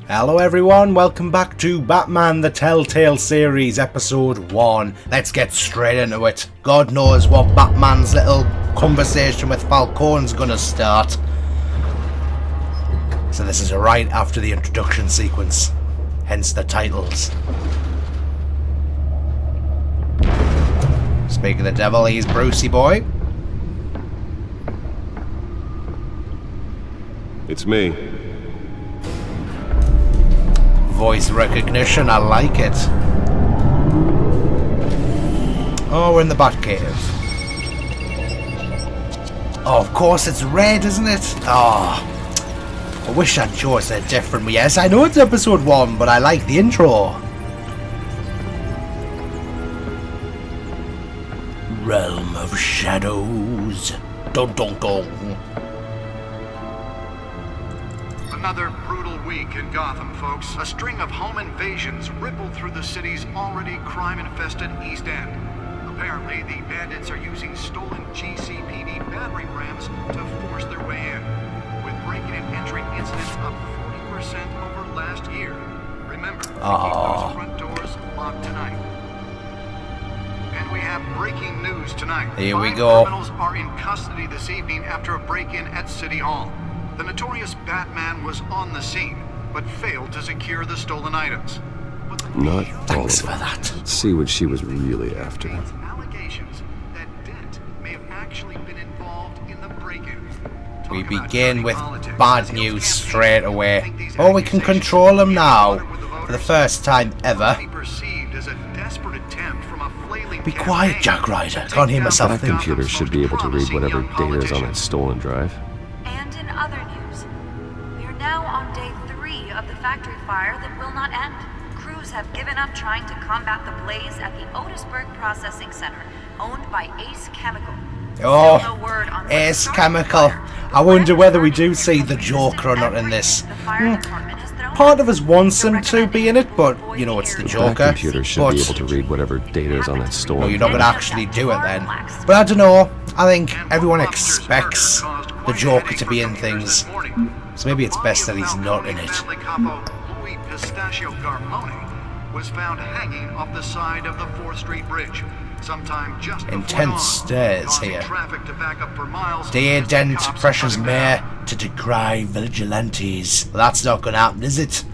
Hello everyone, welcome back to Batman the Telltale series episode 1. Let's get straight into it. God knows what Batman's little conversation with Falcone's gonna start. So this is right after the introduction sequence, hence the titles. Speak of the devil, he's Brucey boy. It's me. Voice recognition, I like it. Oh, we're in the Batcave. Oh, of course it's red, isn't it? Oh, I wish I'd chosen a different one. Yes, I know it's episode 1, but I like the intro. Realm of Shadows. Dun dun dun. Another brutal week in Gotham, folks. A string of home invasions rippled through the city's already crime-infested East End. Apparently, the bandits are using stolen GCPD battering rams to force their way in, with break-in and entry incidents up 40% over last year. Remember, to keep those front doors locked tonight. And we have breaking news tonight. Here we 5 go. criminals are in custody this evening after a break-in at City Hall. The notorious Batman was on the scene, but failed to secure the stolen items. But the Not Thanks all for of that. it. Let's see what she was really after. Allegations that Dent may have actually been involved in the break-in. We begin with bad news straight away. Oh, we can control him now. For the first time ever. Be quiet, Jack Ryder. Can't hear myself That think. computer should be able to read whatever data is on that stolen drive. And in other news, we are now on day 3 of the factory fire that will not end. Crews have given up trying to combat the blaze at the Otisburg Processing Center, owned by Ace Chemical. Oh, Still no word on what Ace started Chemical. the fire. I wonder whether we do see the Joker or not in this. The fire department has thrown Part of us wants the him to be in it, but you know it's the That Joker. computer should But be able to read whatever data is on that no, stolen you're not drive. going to actually do it then. But I don't know. I think everyone expects the Joker to be in things. So maybe it's best that he's not in it. Louis Pistachio Garmoni was found hanging off the side of the 4th Street Bridge sometime just before Intense dawn, stares causing here. traffic to back up for miles Dear as the Dent cops pressures hunted Mayor down. to decry vigilantes. Well, that's not going to happen, is it?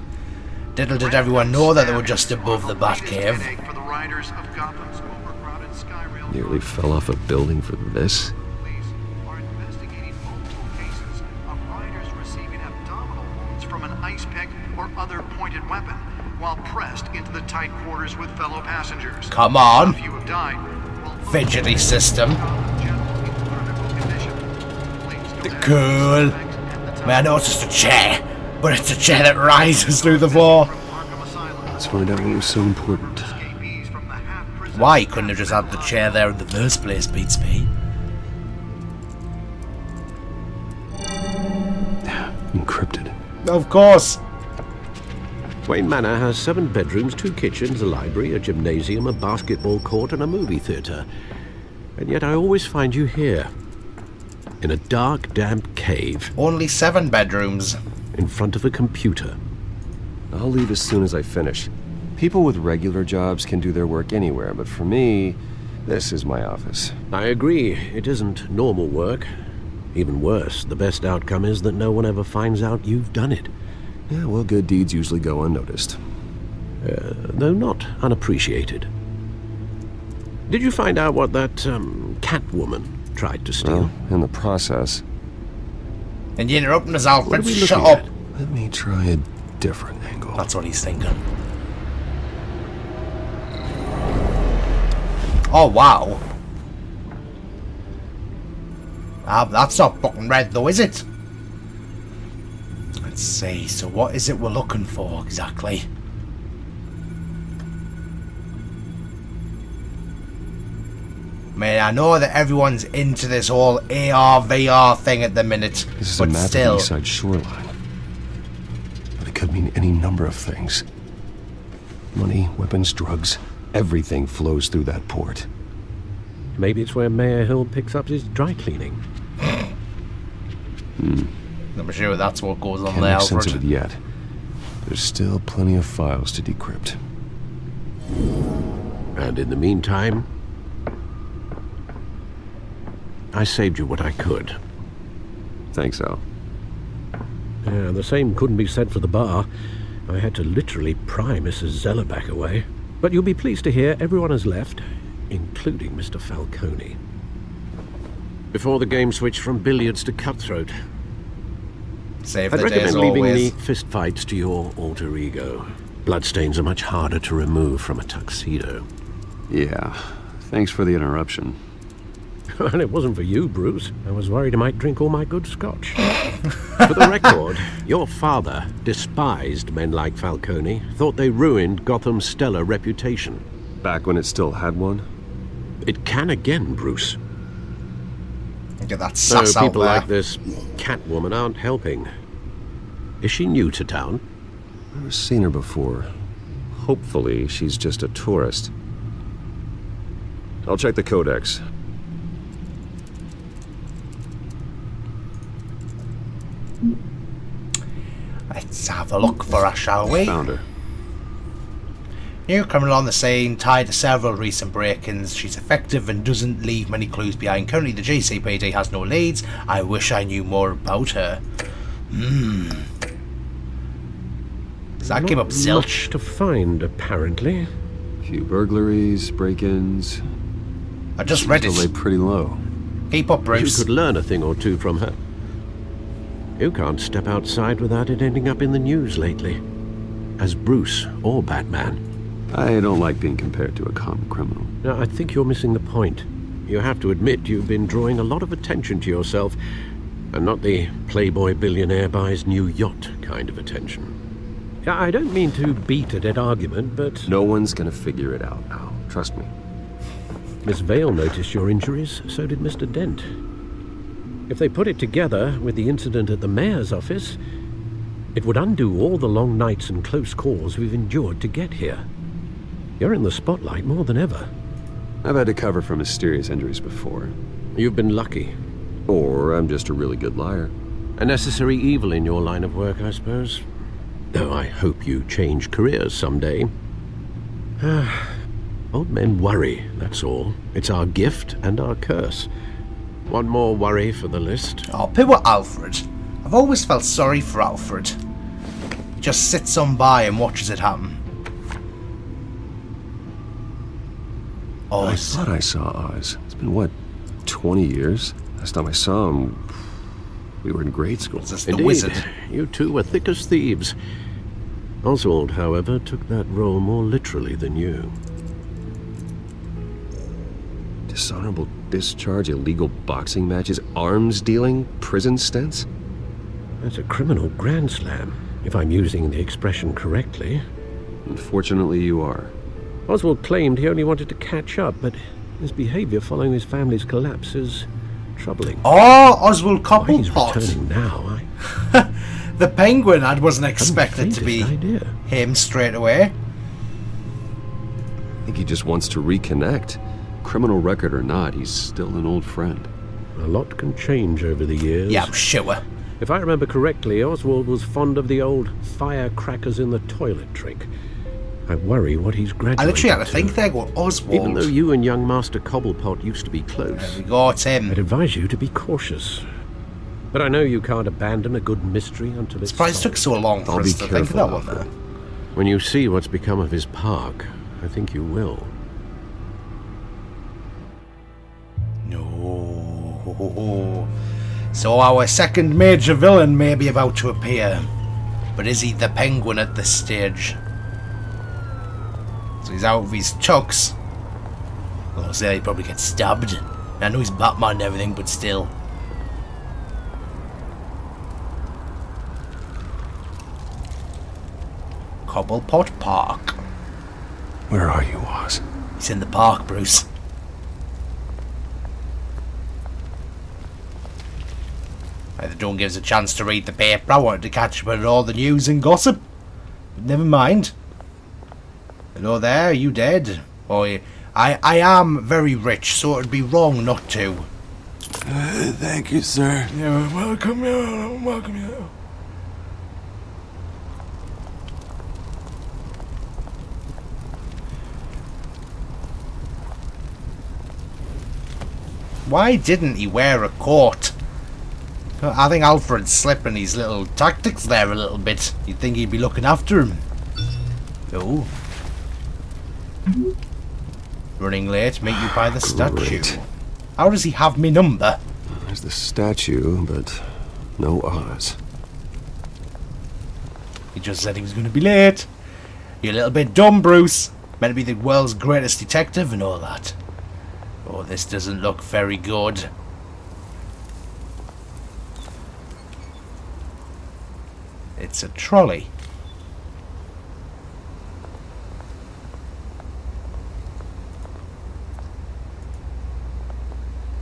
Little did everyone know that they were just above the Batcave. For the riders of Gotham's overcrowded Skyrail Nearly fell off a building for this. police are investigating multiple cases of riders receiving abdominal wounds from an ice pick or other pointed weapon while pressed into the tight quarters with fellow passengers. Come on. A few have died, while others Fidgety system. are generally in critical condition. Police don't have Cool. suspects at the I mean, I know it's time. just a chair, but it's a chair that rises through the floor. From Arkham Asylum, Let's find out what was so important. escapees from the half-prison Why he couldn't have just had the chair there in the first place, beats me. Encrypted. Of course. Wayne Manor has 7 bedrooms, 2 kitchens, a library, a gymnasium, a basketball court, and a movie theatre. And yet I always find you here, in a dark, damp cave, Only 7 bedrooms. in front of a computer. I'll leave as soon as I finish. People with regular jobs can do their work anywhere, but for me, this is my office. I agree, it isn't normal work. Even worse, the best outcome is that no one ever finds out you've done it. Yeah, well, good deeds usually go unnoticed. Though not unappreciated. Did you find out what that, Catwoman tried to steal? Well, in the process, And you interrupting us, Alfred. What are we Shut looking up. at? let me try a different angle. That's what he's thinking. Oh, wow. That's not fucking red, though, is it? Let's see. So what is it we're looking for, exactly? I mean, I know that everyone's into this whole AR, VR thing at the minute, This is a but map still. of the East Side shoreline. But it could mean any number of things. Money, weapons, drugs, everything flows through that port. Maybe it's where Mayor Hill picks up his dry cleaning. I'm sure that's what goes on Can't there, make sense of Alfred. it yet. There's still plenty of files to decrypt. And in the meantime, I saved you what I could. Thanks, Al. Yeah, the same couldn't be said for the bar. I had to literally pry Mrs. Zeller back away. But you'll be pleased to hear everyone has left, including Mr. Falcone. Before the game switched from billiards to cutthroat. Save I'd the recommend days leaving always. the fistfights to your alter ego. Bloodstains are much harder to remove from a tuxedo. Yeah, thanks for the interruption. And it wasn't for you, Bruce. I was worried I might drink all my good scotch. For the record, your father despised men like Falcone, thought they ruined Gotham's stellar reputation. Back when it still had one? It can again, Bruce. Get that So sass out people there. like this Catwoman aren't helping. Is she new to town? I've never seen her before. Hopefully, she's just a tourist. I'll check the codex. Let's have a look for her, shall we? Found her. New criminal on the scene, tied to several recent break-ins. She's effective and doesn't leave many clues behind. Currently, the GCPD has no leads. I wish I knew more about her. Does that give up Not zilch? much to find, apparently. Few burglaries, break-ins. I just read Still lay it. pretty low. Keep up, You Bruce. could learn a thing or two from her. You can't step outside without it ending up in the news lately. As Bruce or Batman. I don't like being compared to a common criminal. Now, I think you're missing the point. You have to admit you've been drawing a lot of attention to yourself, and not the playboy billionaire buys new yacht kind of attention. Yeah, I don't mean to beat a dead argument, but No one's gonna figure it out, Al. Trust me. Miss Vale noticed your injuries, so did Mr. Dent. If they put it together with the incident at the mayor's office, it would undo all the long nights and close calls we've endured to get here. You're in the spotlight more than ever. I've had to cover for mysterious injuries before. You've been lucky. Or I'm just a really good liar. A necessary evil in your line of work, I suppose. Though I hope you change careers someday. Old men worry, that's all. It's our gift and our curse. One more worry for the list. Oh, poor Alfred. I've always felt sorry for Alfred. He just sits on by and watches it happen. I thought I saw Oz. It's been, what, 20 years? Last time I saw him, we were in grade school. Is this the Indeed, wizard? you two were thick as thieves. Oswald, however, took that role more literally than you. Dishonorable discharge, illegal boxing matches, arms dealing, prison stints? That's a criminal grand slam, if I'm using the expression correctly. Unfortunately, you are. Oswald claimed he only wanted to catch up, but his behavior following his family's collapse is troubling. Oh, Oswald Why he's Copplepot. returning now, The penguin, I wasn't I expected to be idea. him straight away. I think he just wants to reconnect. Criminal record or not, he's still an old friend. A lot can change over the years. Yeah, I'm sure. If I remember correctly, Oswald was fond of the old firecrackers in the toilet trick. I worry what he's graduated I literally had to to. think there, go Oswald. Even though you and young Master Cobblepot used to be There close, we go, it's him. I'd advise you to be cautious. But I know you can't abandon a good mystery until it's Surprised it took solved. so long for I'll us be to think of careful, that one Alfred. there. When you see what's become of his park, I think you will. No. So our second major villain may be about to appear. But is he the penguin at this stage? So he's out of his chucks. I'll say he'd probably get stabbed. I know he's Batman and everything, but still. Cobblepot Park. Where are you, Oz? He's in the park, Bruce. Either don't give us a chance to read the paper. I wanted to catch up on all the news and gossip. But never mind. Hello there, you dead? Oh, I am very rich, so it'd be wrong not to. Thank you, sir. Yeah, welcome, welcome. Why didn't he wear a coat? I think Alfred's slipping his little tactics there a little bit. You'd think he'd be looking after him. Oh. Running late, meet you by the statue. Great. How does he have me number? There's the statue, but no Oz. He just said he was going to be late. You're a little bit dumb, Bruce. Meant to be the world's greatest detective and all that. Oh, this doesn't look very good. It's a trolley.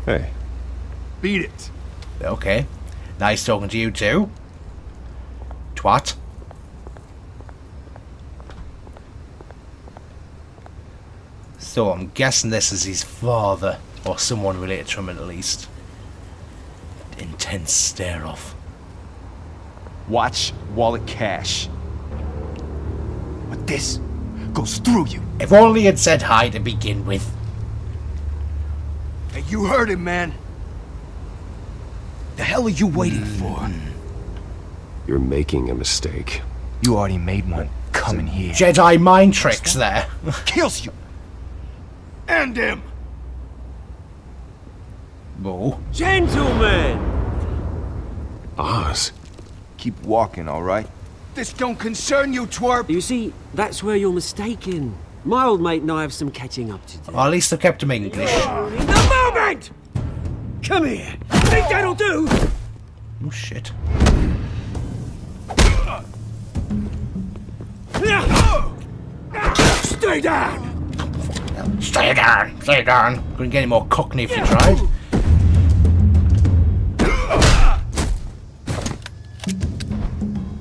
Hey. Beat it. Okay. Nice talking to you too. Twat. So I'm guessing this is his father, or someone related to him at least. Intense stare off. Watch wallet cash. But this goes through you. If only he'd said hi to begin with. Hey, you heard him, man. The hell are you waiting for? You're making a mistake. You already made one. Coming here. Jedi mind tricks there. Kills you. And him. Oh. Gentlemen! Oz. Keep walking, all right? This don't concern you, twerp. You see, that's where you're mistaken. My old mate and I have some catching up to do. Or at least I've kept him English. In the moment! Come here. Think that'll do? Oh shit. Stay down! Stay down, stay down. Couldn't get any more cockney if you tried.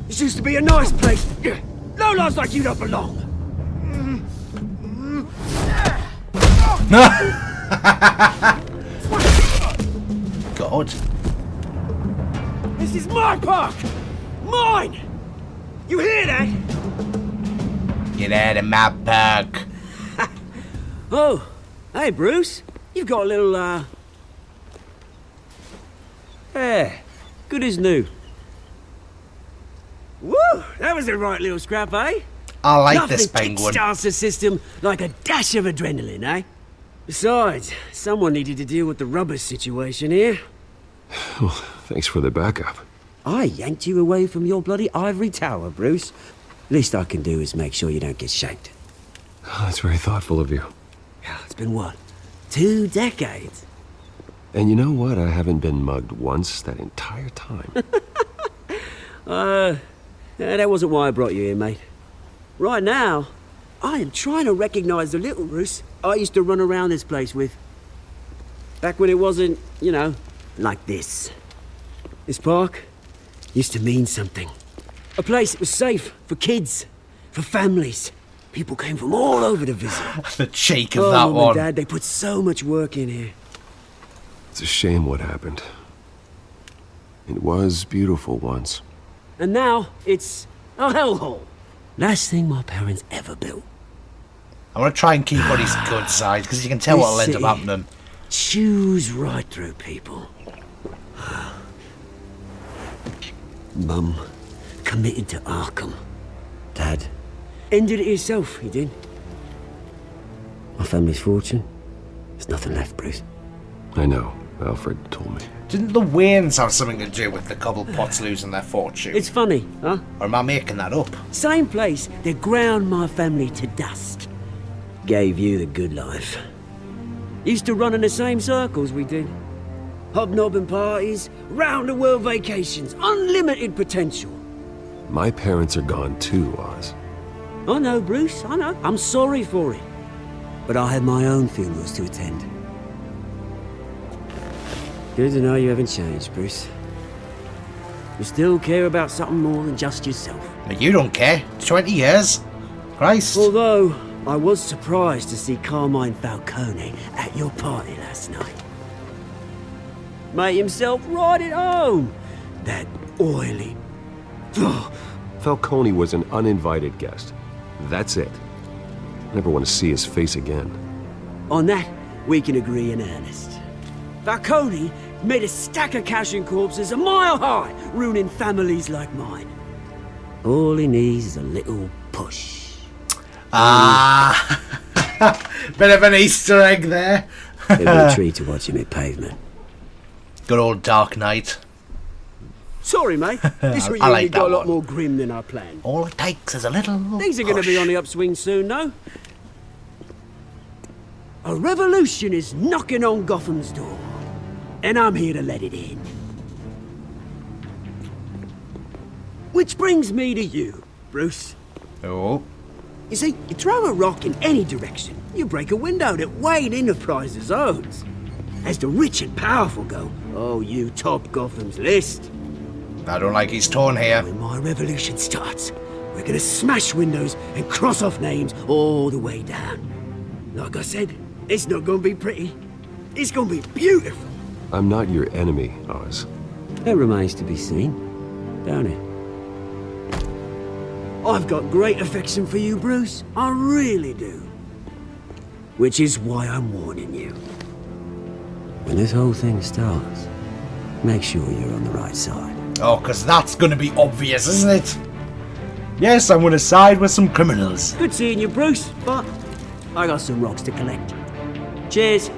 This used to be a nice place. Lowlifes like you don't belong. God. This is my park! Mine! You hear that? Get out of my park. Oh, hey Bruce. You've got a little, Yeah, good as new. Woo! That was a right little scrap, eh? I like Nothing this penguin. kickstarts the system like a dash of adrenaline, eh? Besides, someone needed to deal with the rubber situation here. Well, thanks for the backup. I yanked you away from your bloody ivory tower, Bruce. Least I can do is make sure you don't get shaped. Oh, that's very thoughtful of you. It's been what? 2 decades? And you know what? I haven't been mugged once that entire time. That wasn't why I brought you here, mate. Right now, I am trying to recognize the little Bruce I used to run around this place with. Back when it wasn't, you know, like this. This park used to mean something. A place that was safe for kids, for families. People came from all over to visit. The cheek of Oh, that Mum one. and Dad, they put so much work in here. It's a shame what happened. It was beautiful once. And now, it's a hellhole. Last thing my parents ever built. I want to try and keep on his good side, because you can tell what'll end up This city happening. chews right through people. Mum committed to Arkham. Dad ended it himself, he did. My family's fortune, there's nothing left, Bruce. I know. Alfred told me. Didn't the Waynes have something to do with the Copplepots losing their fortune? It's funny, huh? Or am I making that up? Same place that ground my family to dust. Gave you the good life. Used to run in the same circles we did. Hobnobbing parties, round-the-world vacations, unlimited potential. My parents are gone too, Oz. I know, Bruce, I know. I'm sorry for it. But I had my own funerals to attend. Good to know you haven't changed, Bruce. You still care about something more than just yourself. But you don't care. 20 years. Christ. Although, I was surprised to see Carmine Falcone at your party last night. Made himself right at home. That oily... Falcone was an uninvited guest. That's it. Never want to see his face again. On that, we can agree in earnest. Falcone made a stack of cash and corpses a mile high, ruining families like mine. All he needs is a little push. Ah, bit of an Easter egg there. It'll be a treat to watch him hit pavement. Good old Dark Knight. Sorry, mate. This I reunion like that got a lot one. more grim than I planned. All it takes is a little Things are going to be on the upswing soon, though. A revolution is knocking on Gotham's door, and I'm here to let it in. Which brings me to you, Bruce. Oh, You see, you throw a rock in any direction, you break a window that Wayne Enterprises owns. As the rich and powerful go, oh, you top Gotham's list. I don't like his tone here. When my revolution starts, we're gonna smash windows and cross off names all the way down. Like I said, it's not gonna be pretty. It's gonna be beautiful. I'm not your enemy, Oz. That remains to be seen, don't it? I've got great affection for you, Bruce. I really do. Which is why I'm warning you. When this whole thing starts, make sure you're on the right side. Oh, because that's going to be obvious, isn't it? Yes, I'm going to side with some criminals. Good seeing you, Bruce, but I got some rocks to collect. Cheers.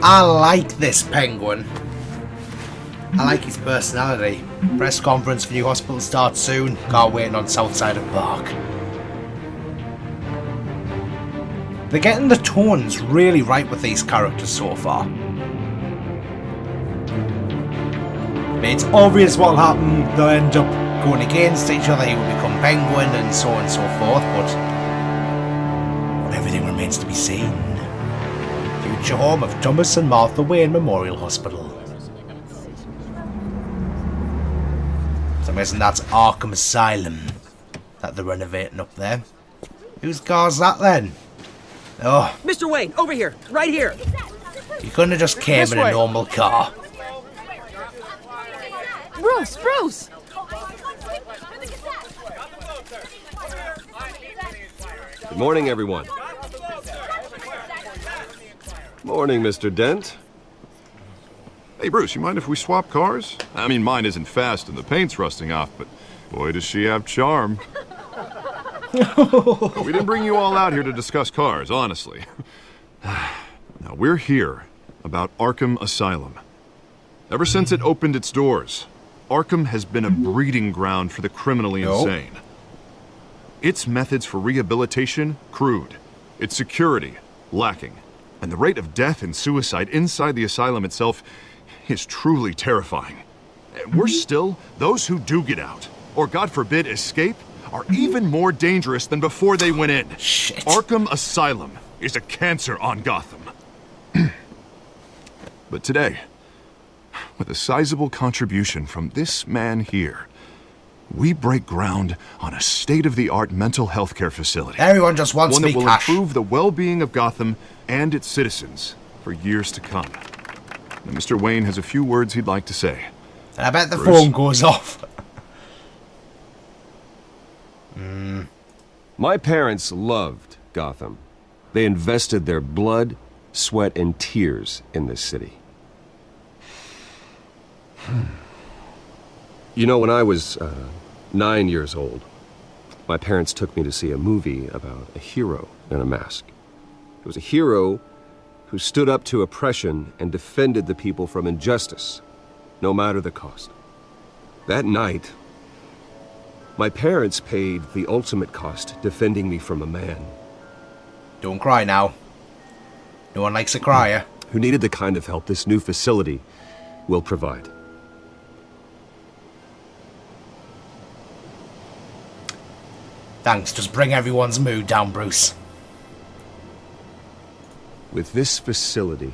I like this Penguin. I like his personality. Press conference for new hospital starts soon. Car waiting on south side of Park. They're getting the tones really right with these characters so far. It's obvious what'll happen. They'll end up going against each other. He will become Penguin and so on and so forth, but everything remains to be seen. Future home of Thomas and Martha Wayne Memorial Hospital. So I'm guessing that's Arkham Asylum that they're renovating up there. Whose car's that then? Oh, Mr. Wayne, over here, right here. you couldn't have just came This in a way. normal car. Bruce! Good morning, everyone. Morning, Mr. Dent. Hey, Bruce, you mind if we swap cars? I mean, mine isn't fast and the paint's rusting off, but boy, does she have charm. We didn't bring you all out here to discuss cars, honestly. Now, we're here about Arkham Asylum. Ever since it opened its doors, Arkham has been a breeding ground for the criminally insane. Its methods for rehabilitation, crude. Its security, lacking. And the rate of death and suicide inside the asylum itself is truly terrifying. And worse still, those who do get out, or God forbid escape, are even more dangerous than before they went in. Shit. Arkham Asylum is a cancer on Gotham. But today, with a sizable contribution from this man here, we break ground on a state-of-the-art mental health care facility. Everyone just wants One me that will cash. improve the well-being of Gotham and its citizens for years to come. Now, Mr. Wayne has a few words he'd like to say. And I bet the Bruce? phone goes off. My parents loved Gotham. They invested their blood, sweat, and tears in this city. You know, when I was 9 years old, my parents took me to see a movie about a hero in a mask. It was a hero who stood up to oppression and defended the people from injustice, no matter the cost. That night, my parents paid the ultimate cost defending me from a man Don't cry now. No one likes a crier. who needed the kind of help this new facility will provide. Thanks, just bring everyone's mood down, Bruce. With this facility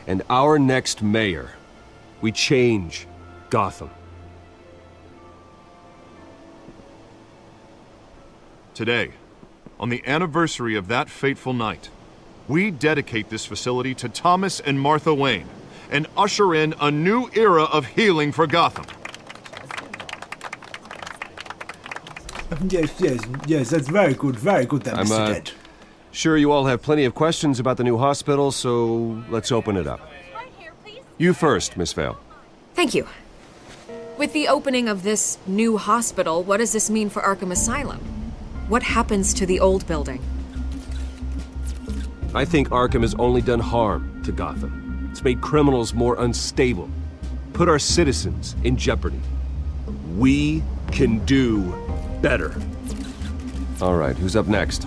and our next mayor, we change Gotham. Today, on the anniversary of that fateful night, we dedicate this facility to Thomas and Martha Wayne and usher in a new era of healing for Gotham. Yes, that's very good there, Mr. Dent. Sure, you all have plenty of questions about the new hospital, so let's open it up. You first, Miss Vale. Thank you. With the opening of this new hospital, what does this mean for Arkham Asylum? What happens to the old building? I think Arkham has only done harm to Gotham. It's made criminals more unstable, put our citizens in jeopardy. We can do better. All right, who's up next?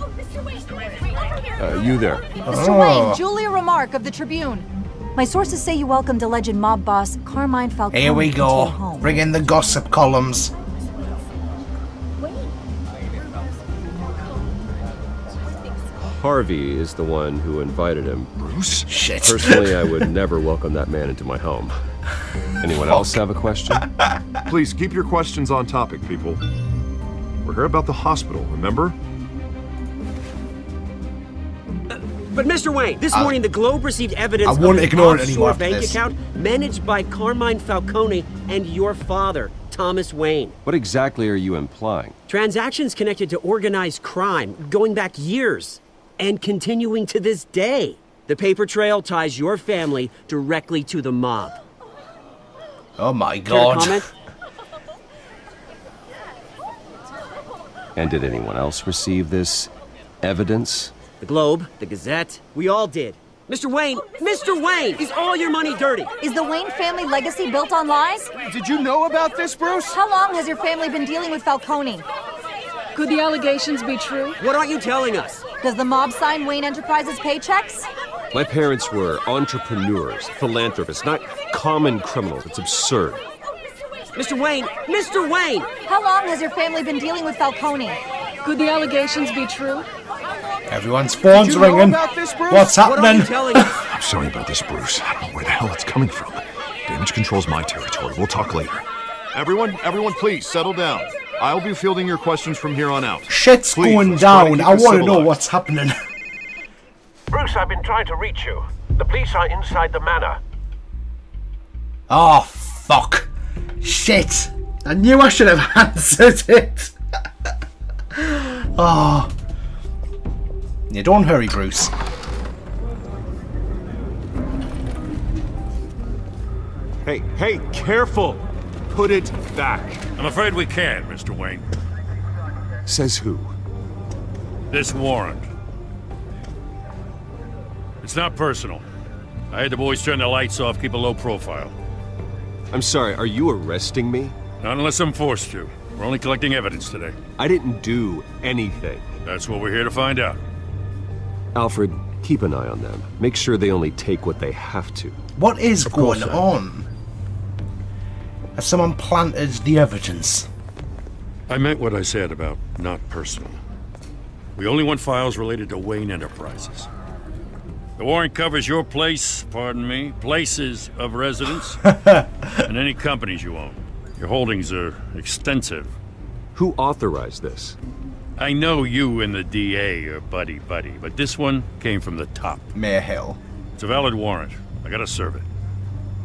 You there. Mr. Wayne, Julia Remark of the Tribune. My sources say you welcomed alleged mob boss Carmine Falcone Here we into your go. home. Bring in the gossip columns. Harvey is the one who invited him. Bruce? Shit. Personally, I would never welcome that man into my home. Anyone else have a question? Please keep your questions on topic, people. We're here about the hospital, remember? But Mr. Wayne, this morning the Globe received evidence I won't of ignore an it anymore offshore after bank this. account managed by Carmine Falcone and your father, Thomas Wayne. What exactly are you implying? Transactions connected to organized crime going back years and continuing to this day. The paper trail ties your family directly to the mob. Oh my Care to god. comment? And did anyone else receive this evidence? The Globe, the Gazette, we all did. Mr. Wayne, is all your money dirty? Is the Wayne family legacy built on lies? Did you know about this, Bruce? How long has your family been dealing with Falcone? Could the allegations be true? What aren't you telling us? Does the mob sign Wayne Enterprises paychecks? My parents were entrepreneurs, philanthropists, not common criminals. It's absurd. Mr. Wayne! How long has your family been dealing with Falcone? Could the allegations be true? Everyone's phone's Did you know ringing. about this, Bruce? What's What aren't you happening? telling us? I'm sorry about this, Bruce. I don't know where the hell it's coming from. Damage control's my territory. We'll talk later. Everyone, please settle down. I'll be fielding your questions from here on out. Shit's Please, going let's try to down. keep I this want to know civilized. what's happening. Bruce, I've been trying to reach you. The police are inside the manor. Oh, fuck. Shit. I knew I should have answered it. Oh. Yeah, don't hurry, Bruce. Hey, careful! Put it back. I'm afraid we can't, Mr. Wayne. Says who? This warrant. It's not personal. I had the boys turn the lights off, keep a low profile. I'm sorry, are you arresting me? Not unless I'm forced to. We're only collecting evidence today. I didn't do anything. That's what we're here to find out. Alfred, keep an eye on them. Make sure they only take what they have to. What is course, going sir. on? Has someone planted the evidence? I meant what I said about not personal. We only want files related to Wayne Enterprises. The warrant covers your place, pardon me, places of residence, and any companies you own. Your holdings are extensive. Who authorized this? I know you and the DA are buddy-buddy, but this one came from the top. Mayor Hill. It's a valid warrant. I gotta serve it.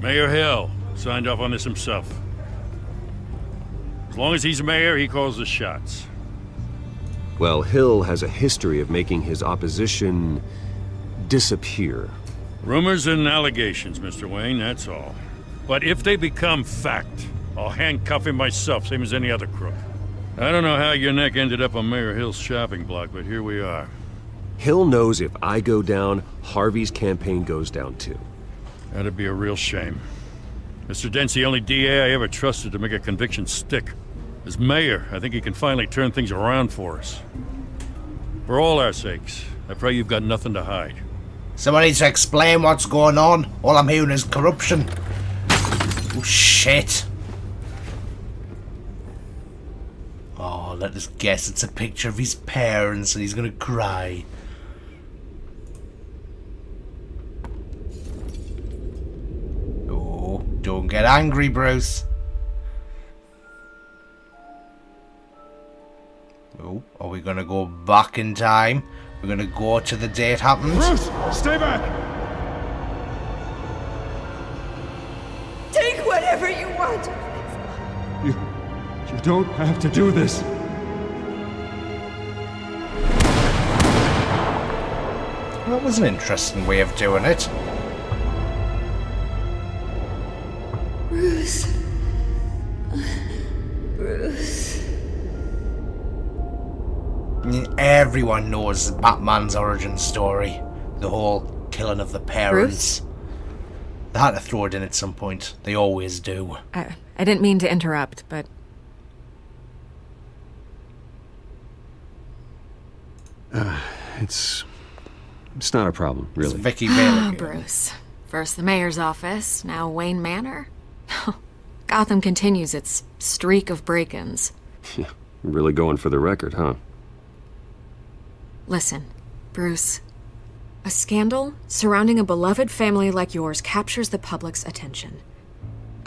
Mayor Hill signed off on this himself. As long as he's mayor, he calls the shots. Well, Hill has a history of making his opposition disappear. Rumors and allegations, Mr. Wayne, that's all. But if they become fact, I'll handcuff him myself, same as any other crook. I don't know how your neck ended up on Mayor Hill's shopping block, but here we are. Hill knows if I go down, Harvey's campaign goes down too. That'd be a real shame. Mr. Dent's the only DA I ever trusted to make a conviction stick. As mayor, I think he can finally turn things around for us. For all our sakes, I pray you've got nothing to hide. Someone needs to explain what's going on. All I'm hearing is corruption. Oh, shit. Oh, let us guess it's a picture of his parents and he's gonna cry. Oh, don't get angry, Bruce. Oh, are we gonna go back in time? We're gonna go to the day it happened? Bruce, stay back! Take whatever you want. You don't have to do this. That was an interesting way of doing it. Bruce. Bruce. Everyone knows Batman's origin story. The whole killing of the parents. Bruce? They had to throw it in at some point. They always do. I didn't mean to interrupt, but... It's not a problem, really. It's Vicky Vale. Bruce. First the mayor's office, now Wayne Manor. Gotham continues its streak of break-ins. Yeah, really going for the record, huh? Listen, Bruce. A scandal surrounding a beloved family like yours captures the public's attention.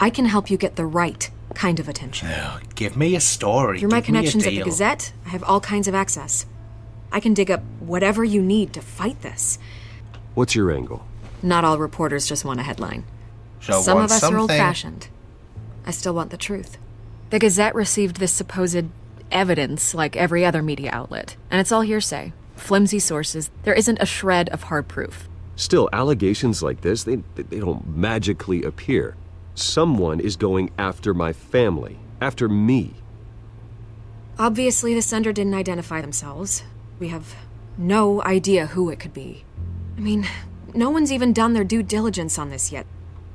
I can help you get the right kind of attention. Give me a story. Through my Give me a connections at the deal. Gazette, I have all kinds of access. I can dig up whatever you need to fight this. What's your angle? Not all reporters just want a headline. Shall Some want of us something. are old-fashioned. I still want the truth. The Gazette received this supposed evidence like every other media outlet, and it's all hearsay. Flimsy sources. There isn't a shred of hard proof. Still, allegations like this, they don't magically appear. Someone is going after my family, after me. Obviously, the sender didn't identify themselves. We have no idea who it could be. I mean, no one's even done their due diligence on this yet.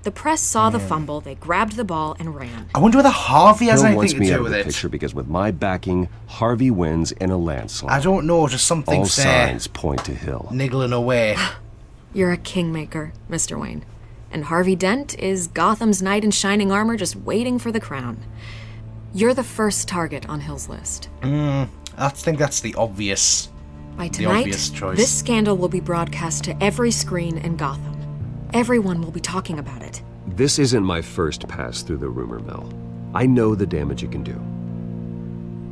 The press saw the fumble, they grabbed the ball and ran. I wonder whether Harvey has Hill wants anything to me out do of with the it. picture because with my backing, Harvey wins in a landslide. I don't know, just something All there. signs point to Hill. Niggling away. You're a kingmaker, Mr. Wayne. And Harvey Dent is Gotham's knight in shining armor just waiting for the crown. You're the first target on Hill's list. I think that's the obvious. By the tonight, obvious choice. this scandal will be broadcast to every screen in Gotham. Everyone will be talking about it. This isn't my first pass through the rumor mill. I know the damage it can do.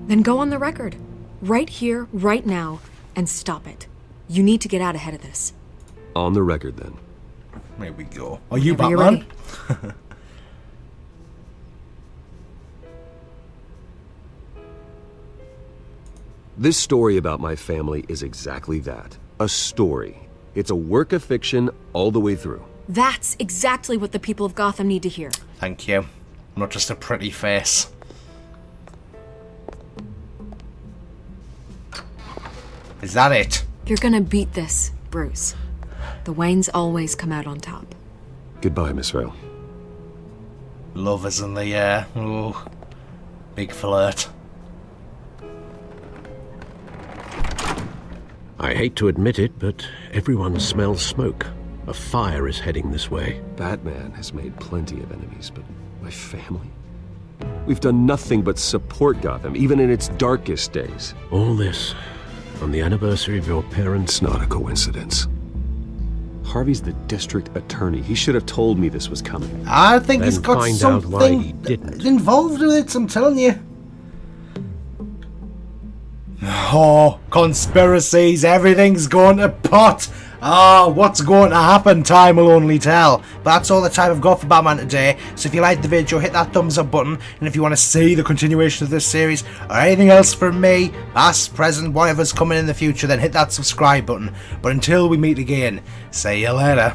Then go on the record. Right here, right now, and stop it. You need to get out ahead of this. On the record, then. There we go. Are you Whenever you're Batman? ready. This story about my family is exactly that. A story. It's a work of fiction all the way through. That's exactly what the people of Gotham need to hear. Thank you. Not just a pretty face. Is that it? You're gonna beat this, Bruce. The Waynes always come out on top. Goodbye, Miss Vale. Love is in the air. Oh, big flirt. I hate to admit it, but everyone smells smoke. A fire is heading this way. Batman has made plenty of enemies, but my family? We've done nothing but support Gotham, even in its darkest days. All this on the anniversary of your parents' It's not a coincidence. Harvey's the district attorney. He should have told me this was coming. I think he's Then got find out something why he didn't. involved with it, I'm telling you. Oh, conspiracies, everything's going to pot. What's going to happen? Time will only tell. But that's all the time I've got for Batman today. So if you liked the video, hit that thumbs up button. And if you want to see the continuation of this series or anything else from me, past, present, whatever's coming in the future, then hit that subscribe button. But until we meet again, see you later.